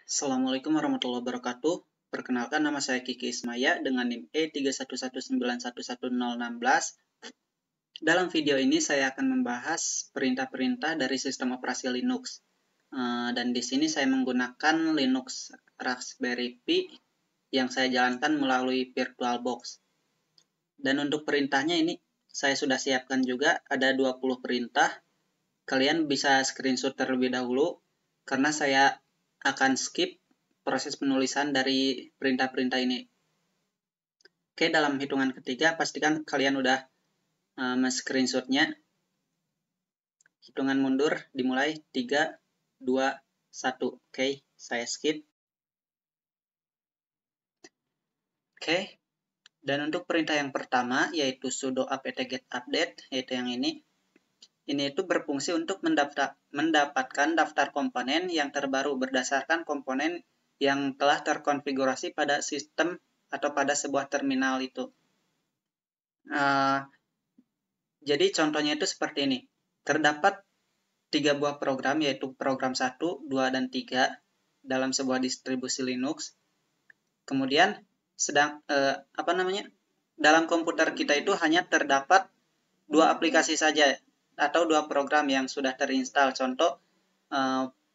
Assalamualaikum warahmatullahi wabarakatuh. Perkenalkan, nama saya Kiki Ismaya dengan NIM E311911016. Dalam video ini saya akan membahas perintah-perintah dari sistem operasi Linux. Dan di sini saya menggunakan Linux Raspberry Pi yang saya jalankan melalui VirtualBox. Dan untuk perintahnya ini saya sudah siapkan juga, ada 20 perintah. Kalian bisa screenshot terlebih dahulu karena saya akan skip proses penulisan dari perintah-perintah ini. Oke, dalam hitungan ketiga pastikan kalian udah men-screenshotnya. Hitungan mundur dimulai 3, 2, 1. Oke, saya skip. Oke, dan untuk perintah yang pertama yaitu sudo apt-get update, yaitu yang ini. Ini itu berfungsi untuk mendapatkan daftar komponen yang terbaru berdasarkan komponen yang telah terkonfigurasi pada sistem atau pada sebuah terminal itu. Jadi contohnya itu seperti ini. Terdapat 3 buah program, yaitu program 1, 2, dan 3 dalam sebuah distribusi Linux. Kemudian dalam komputer kita itu hanya terdapat 2 aplikasi saja atau 2 program yang sudah terinstall. Contoh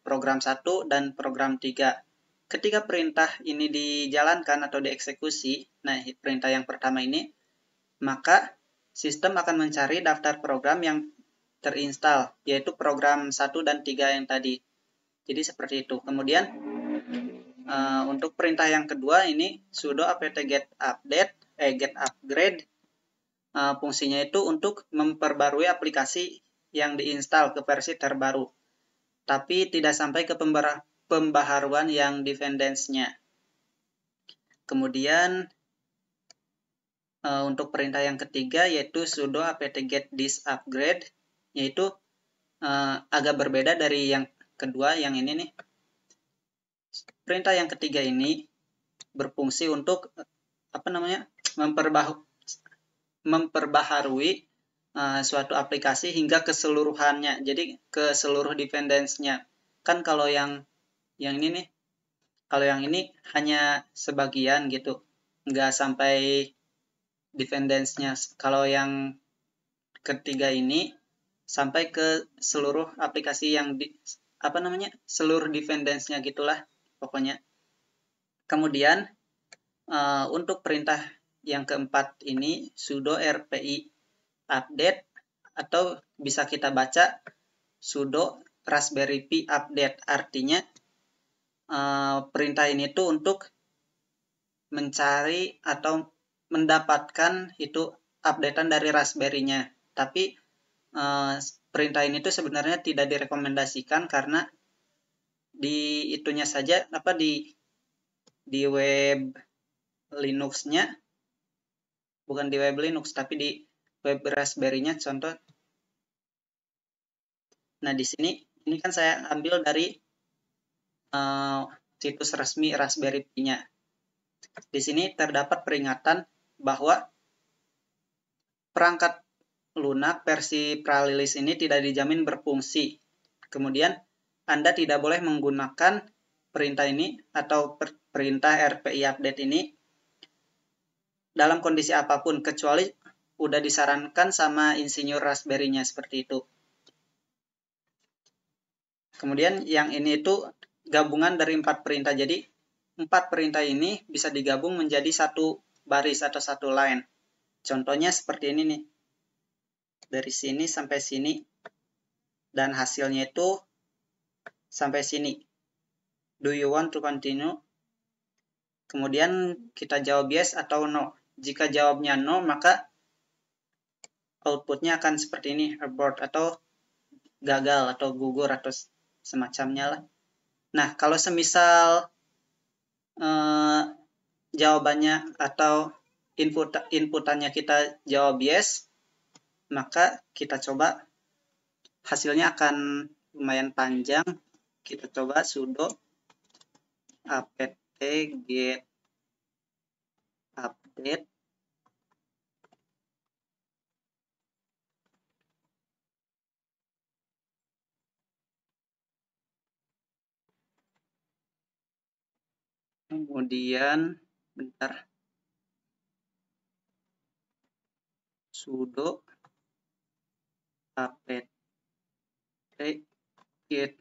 program 1 dan program 3. Ketika perintah ini dijalankan atau dieksekusi, nah perintah yang pertama ini, maka sistem akan mencari daftar program yang terinstall, yaitu program 1 dan 3 yang tadi. Jadi seperti itu. Kemudian untuk perintah yang kedua ini sudo apt-get upgrade. Fungsinya itu untuk memperbarui aplikasi yang diinstal ke versi terbaru, tapi tidak sampai ke pembaharuan yang dependensinya. Kemudian untuk perintah yang ketiga yaitu sudo apt-get disk upgrade, yaitu agak berbeda dari yang kedua, yang ini nih. Perintah yang ketiga ini berfungsi untuk memperbaharui suatu aplikasi hingga keseluruhannya, jadi ke seluruh dependensinya. Kan kalau yang ini nih, kalau yang ini hanya sebagian gitu, nggak sampai dependensinya. Kalau yang ketiga ini sampai ke seluruh aplikasi yang seluruh dependensinya gitulah pokoknya. Kemudian untuk perintah yang keempat ini sudo rpi update, atau bisa kita baca sudo raspberry pi update. Artinya perintah ini tuh untuk mencari atau mendapatkan itu updatean dari Raspberry-nya. Tapi perintah ini tuh sebenarnya tidak direkomendasikan karena di itunya saja di web Linux-nya, bukan di web Linux tapi di web Raspberry-nya contoh. Nah, di sini ini kan saya ambil dari situs resmi Raspberry Pi-nya. Di sini terdapat peringatan bahwa perangkat lunak versi prarilis ini tidak dijamin berfungsi. Kemudian Anda tidak boleh menggunakan perintah ini atau perintah rpi update ini dalam kondisi apapun, kecuali udah disarankan sama insinyur Raspberry-nya seperti itu. Kemudian yang ini itu gabungan dari 4 perintah. Jadi 4 perintah ini bisa digabung menjadi satu baris atau satu line. Contohnya seperti ini nih. Dari sini sampai sini. Dan hasilnya itu sampai sini. Do you want to continue? Kemudian kita jawab yes atau no. Jika jawabnya no, maka outputnya akan seperti ini, abort atau gagal atau gugur atau semacamnya lah. Nah, kalau semisal jawabannya atau inputannya kita jawab yes, maka kita coba, hasilnya akan lumayan panjang. Kita coba sudo apt-get update. Kemudian bentar, sudo apt get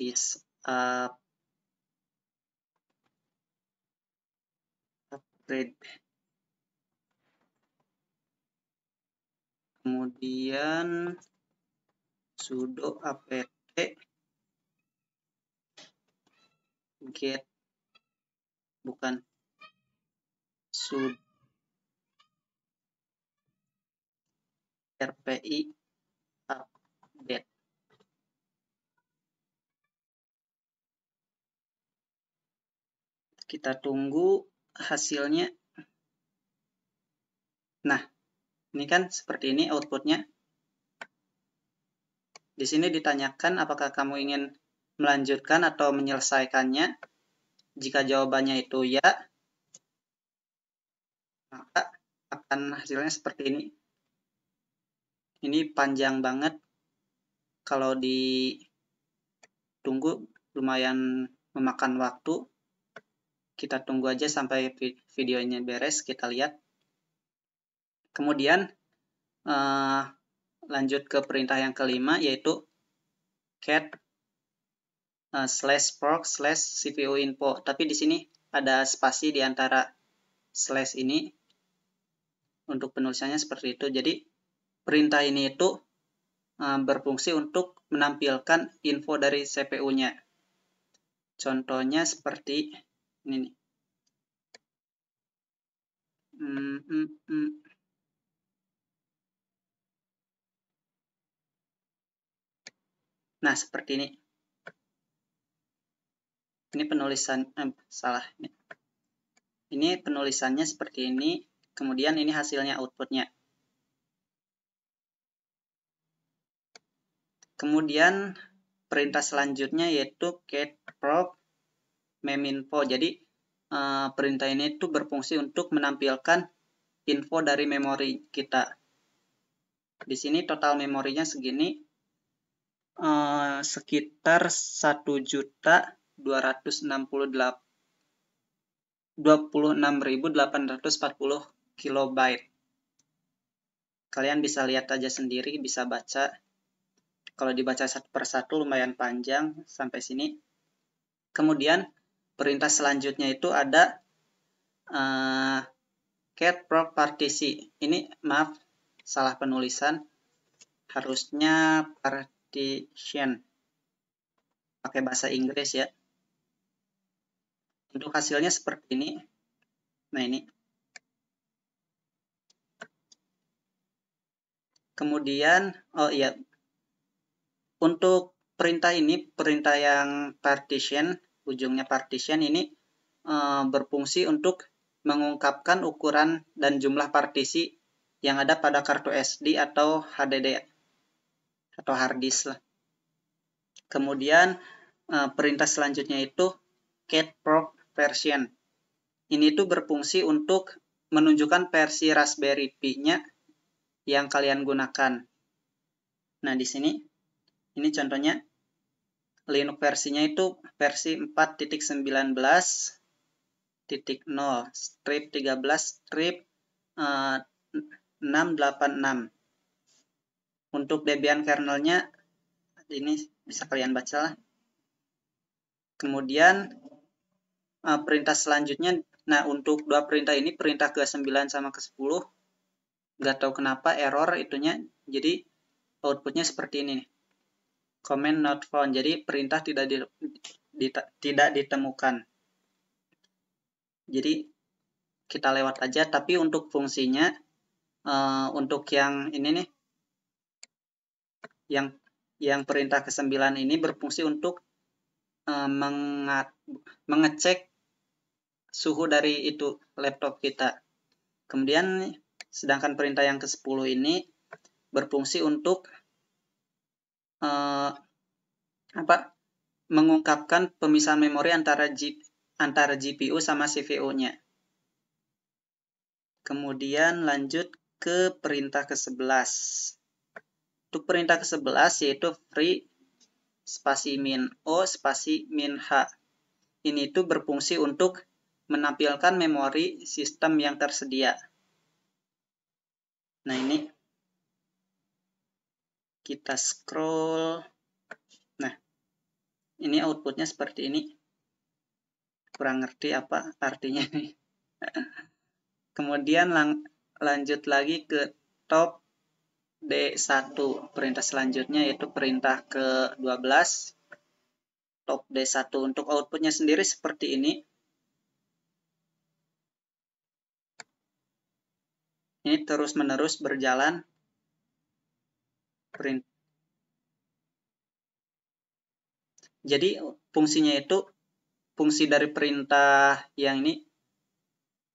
is upgrade. Kemudian sudo apt get, bukan, sudo rpi update. Kita tunggu hasilnya. Nah, ini kan seperti ini outputnya. Di sini ditanyakan apakah kamu ingin melanjutkan atau menyelesaikannya. Jika jawabannya itu ya, maka akan hasilnya seperti ini. Ini panjang banget. Kalau ditunggu lumayan memakan waktu. Kita tunggu aja sampai videonya beres, kita lihat. Kemudian lanjut ke perintah yang kelima, yaitu cat /proc/cpu info. Tapi di sini ada spasi di antara slash ini. Untuk penulisannya seperti itu. Jadi perintah ini itu berfungsi untuk menampilkan info dari CPU-nya. Contohnya seperti ini nih. Nah, seperti ini. Ini penulisan, salah. Ini penulisannya seperti ini. Kemudian ini hasilnya, outputnya. Kemudian perintah selanjutnya yaitu catproc meminfo. Jadi perintah ini itu berfungsi untuk menampilkan info dari memori kita. Di sini total memorinya segini, sekitar 1.266.840 kilobyte. Kalian bisa lihat aja sendiri, bisa baca. Kalau dibaca satu persatu lumayan panjang sampai sini. Kemudian perintah selanjutnya itu ada catproc partisi. Ini maaf, salah penulisan. Harusnya partition. Pakai bahasa Inggris ya. Untuk hasilnya seperti ini. Nah, ini. Kemudian, oh iya, untuk perintah ini, perintah yang partition, ujungnya partition ini berfungsi untuk mengungkapkan ukuran dan jumlah partisi yang ada pada kartu SD atau HDD atau hard disk lah. Kemudian perintah selanjutnya itu catproc version. Ini tuh berfungsi untuk menunjukkan versi Raspberry Pi-nya yang kalian gunakan. Nah, di sini ini contohnya Linux versinya itu versi 4.19.0 strip 13 strip 686. Untuk Debian kernelnya ini bisa kalian baca lah. Kemudian perintah selanjutnya, nah untuk dua perintah ini, perintah ke-9 sama ke-10, nggak tahu kenapa error itunya, jadi outputnya seperti ini nih. Command not found, jadi perintah tidak ditemukan. Jadi kita lewat aja, tapi untuk fungsinya, untuk yang ini nih, yang perintah ke-9 ini berfungsi untuk mengecek suhu dari itu laptop kita. Kemudian sedangkan perintah yang ke-10 ini berfungsi untuk mengungkapkan pemisahan memori antara GPU sama CPU-nya. Kemudian lanjut ke perintah ke-11. Untuk perintah ke-11 yaitu free spasi min O spasi min H. ini tuh berfungsi untuk menampilkan memori sistem yang tersedia. Nah, ini kita scroll. Nah, ini outputnya seperti ini. Kurang ngerti apa artinya nih. Kemudian lanjut lagi ke top D1. Perintah selanjutnya yaitu perintah ke-12. Top D1 untuk outputnya sendiri seperti ini. Ini terus-menerus berjalan. Jadi fungsinya itu, fungsi dari perintah yang ini,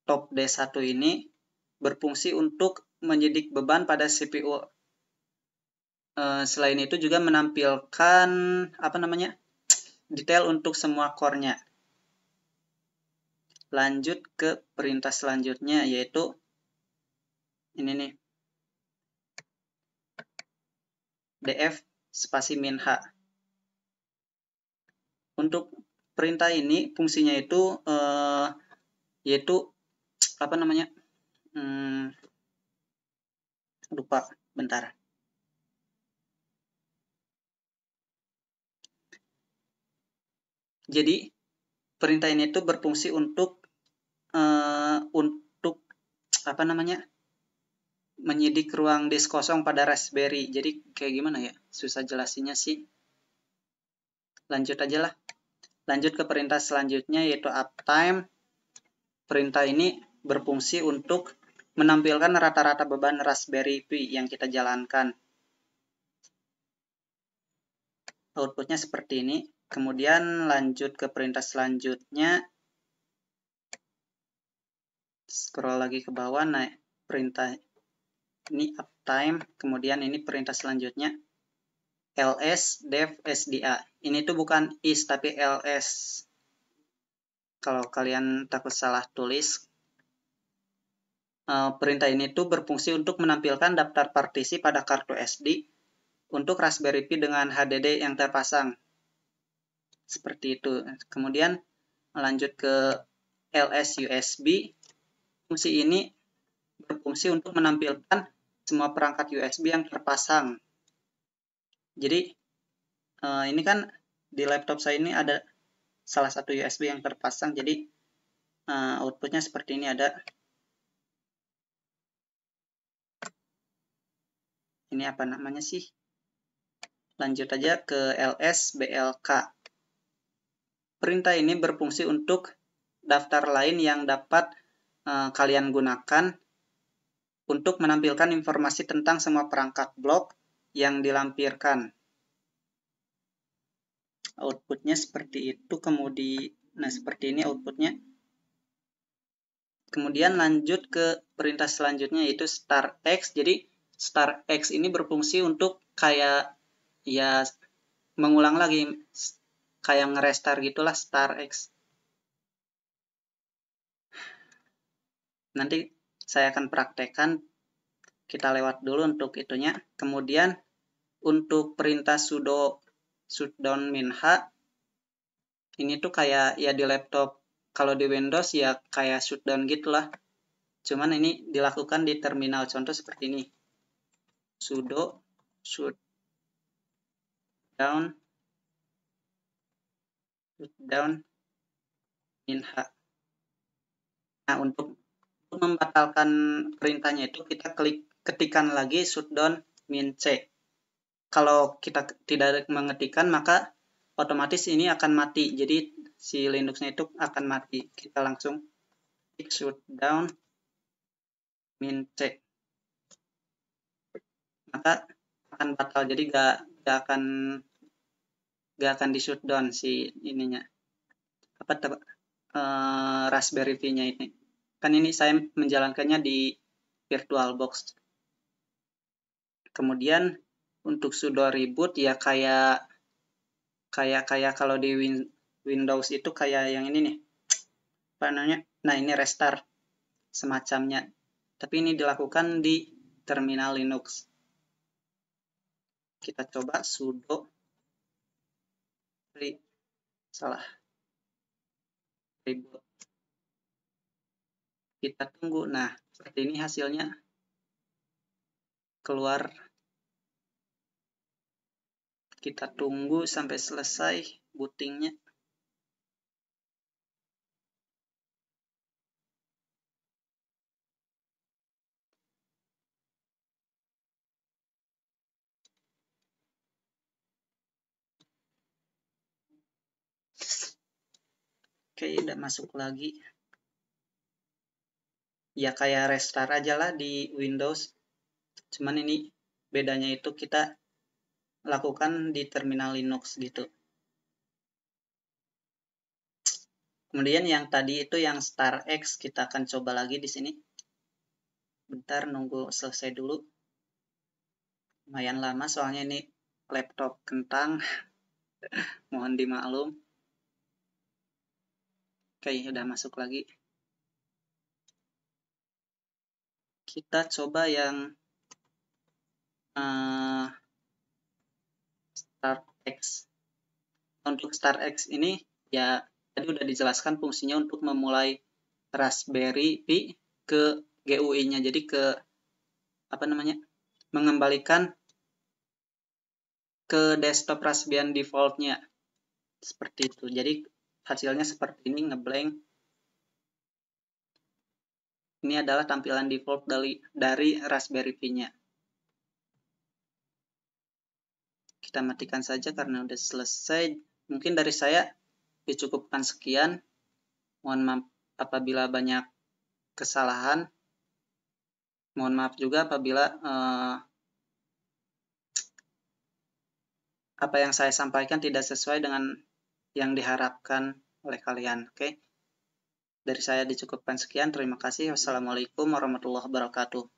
top D1 ini, berfungsi untuk menyidik beban pada CPU. Selain itu juga menampilkan detail untuk semua core-nya. Lanjut ke perintah selanjutnya, yaitu ini nih, df spasi min h. Untuk perintah ini fungsinya itu yaitu lupa, bentar. Jadi perintah ini itu berfungsi untuk menyidik ruang disk kosong pada Raspberry. Jadi kayak gimana ya? Susah jelasinnya sih. Lanjut aja lah. Lanjut ke perintah selanjutnya yaitu uptime. Perintah ini berfungsi untuk menampilkan rata-rata beban Raspberry Pi yang kita jalankan. Outputnya seperti ini. Kemudian lanjut ke perintah selanjutnya. Scroll lagi ke bawah, naik perintah ini uptime. Kemudian ini perintah selanjutnya ls dev sda. Ini tuh bukan is tapi ls. Kalau kalian takut salah tulis, perintah ini tuh berfungsi untuk menampilkan daftar partisi pada kartu SD untuk Raspberry Pi dengan HDD yang terpasang. Seperti itu. Kemudian lanjut ke ls USB. Fungsi ini berfungsi untuk menampilkan semua perangkat USB yang terpasang. Jadi ini kan di laptop saya ini ada salah satu USB yang terpasang, jadi outputnya seperti ini ada. Ini apa namanya sih? Lanjut aja ke ls blk. Perintah ini berfungsi untuk daftar lain yang dapat kalian gunakan untuk menampilkan informasi tentang semua perangkat blok yang dilampirkan. Outputnya seperti itu, nah seperti ini outputnya. Kemudian lanjut ke perintah selanjutnya yaitu start X. Jadi start X ini berfungsi untuk kayak ya mengulang lagi, kayak nge-restart gitulah start X. Nanti saya akan praktekkan, kita lewat dulu untuk itunya. Kemudian untuk perintah sudo shutdown min h, ini tuh kayak ya di laptop, kalau di Windows ya kayak shutdown gitulah. Cuman ini dilakukan di terminal, contoh seperti ini. Sudo shutdown min h. Nah, untuk membatalkan perintahnya itu kita ketikkan lagi shutdown min c. Kalau kita tidak mengetikkan maka otomatis ini akan mati. Jadi si Linuxnya itu akan mati. Kita langsung klik shutdown min c. Maka akan batal. Jadi gak akan di shutdown si ininya. Raspberry Pi-nya ini. Kan ini saya menjalankannya di VirtualBox. Kemudian untuk sudo reboot ya kayak kalau di Windows itu kayak yang ini nih. Apa namanya? Nah, ini restart semacamnya. Tapi ini dilakukan di terminal Linux. Kita coba sudo reboot. Kita tunggu. Nah, seperti ini hasilnya keluar. Kita tunggu sampai selesai bootingnya. Oke, udah masuk lagi. Ya kayak restart aja lah di Windows. Cuman ini bedanya itu kita lakukan di terminal Linux gitu. Kemudian yang tadi itu yang StarX kita akan coba lagi di sini. Bentar nunggu selesai dulu. Lumayan lama soalnya ini laptop kentang. Mohon dimaklum. Oke, udah masuk lagi. Kita coba yang StarX. Untuk StarX ini ya tadi udah dijelaskan fungsinya untuk memulai Raspberry Pi ke GUI-nya. Jadi ke mengembalikan ke desktop Raspbian default-nya. Seperti itu. Jadi hasilnya seperti ini, ngeblank. Ini adalah tampilan default dari Raspberry Pi-nya. Kita matikan saja karena udah selesai. Mungkin dari saya dicukupkan sekian. Mohon maaf apabila banyak kesalahan. Mohon maaf juga apabila apa yang saya sampaikan tidak sesuai dengan yang diharapkan oleh kalian. Oke. Dari saya dicukupkan sekian. Terima kasih. Wassalamualaikum warahmatullahi wabarakatuh.